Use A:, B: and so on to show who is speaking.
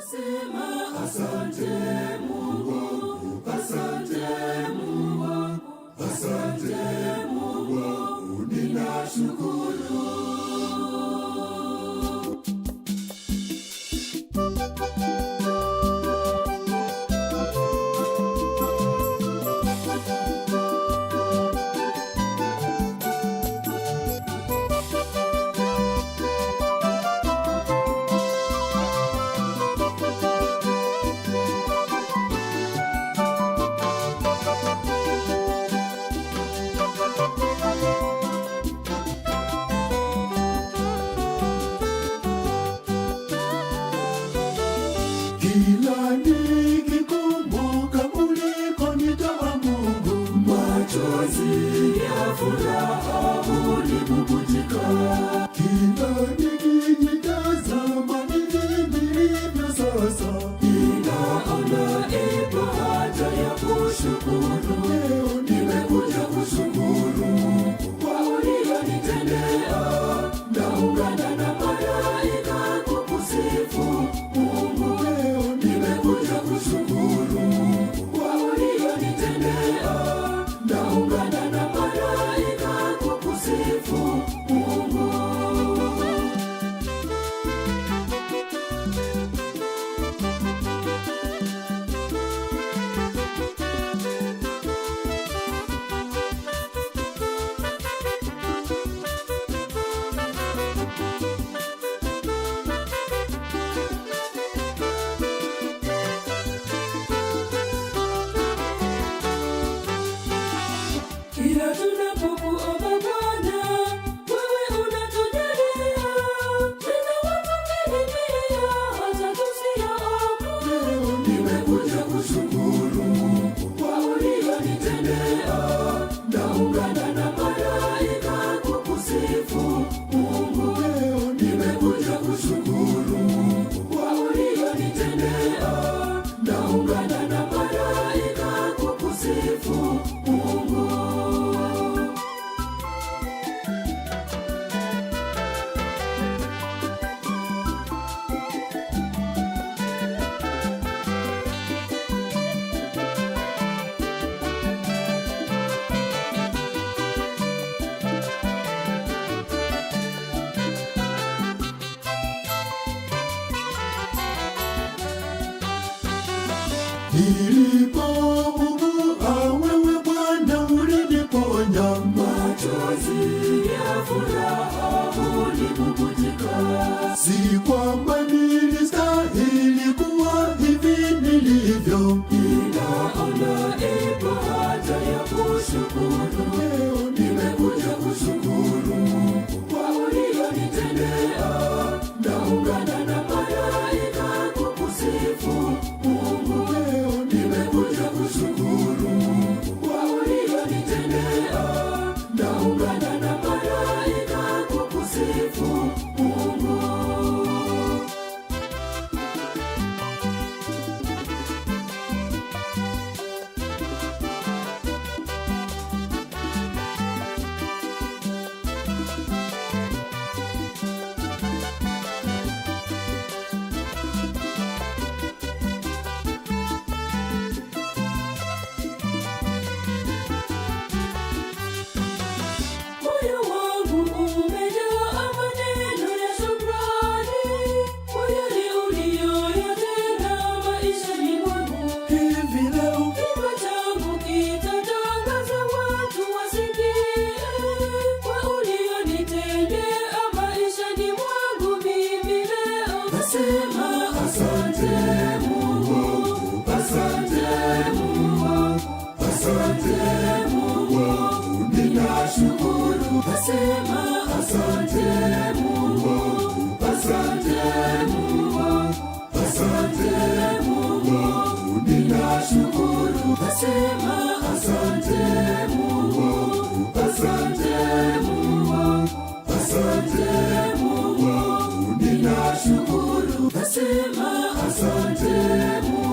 A: Nasema asante Mungu, asante Mungu, asante Mungu, ninashukuru.
B: Kila nikikumbuka ulikonitoa Mungu,
A: machozi ya furaha hunibubujika.
B: Kila nikijitazama nilivyo sasa,
A: ninaona ipo haja ya kushukuru.
B: leo
A: Nimekuja kushukuru kwa ulionitendea. Naungana na malaika kukusifu Mungu. Nimekuja kushukuru kwa ulionitendea. Naungana na malaika kukusifu Mungu. Kila tunapokuomba Bwana, wewe unatujalia. Tena watukirimia hata tusiyaomba. Nimekuja kushukuru kwa ulionitendea. Naungana na malaika kukusifu Mungu. Nimekuja kushukuru kwa ulionitendea. Naungana na malaika kukusifu Mungu.
B: nilipougua wewe Bwana uliniponya,
A: Machozi ya furaha hunibubujika.
B: si kwamba nilistahili kuwa hivi nilivyo,
A: Ninaona ipo haja ya kushukuru.
B: leo
A: Nimekuja kushukuru kwa ulionitendea. Naungana na malaika kukusifu Mungu. Nimekuja kushukuru kwa ulionitendea. Naungana na malaika kukusifu Mungu. Moyo wangu umejaa maneno ya shukrani kwa yale uliyoyatenda maishani mwangu.
B: hivi leo
A: Kinywa changu kitatangaza, watu wasikie kwa ulionitendea maishani mwangu mimi leo. Nasema asante Mungu, asante Mungu, asante Mungu, ninashukuru. Nasema asante Mungu, asante Mungu, asante Mungu, ninashukuru. Nasema asante Mungu, asante Mungu, asante Mungu, ninashukuru. Nasema asante Mungu.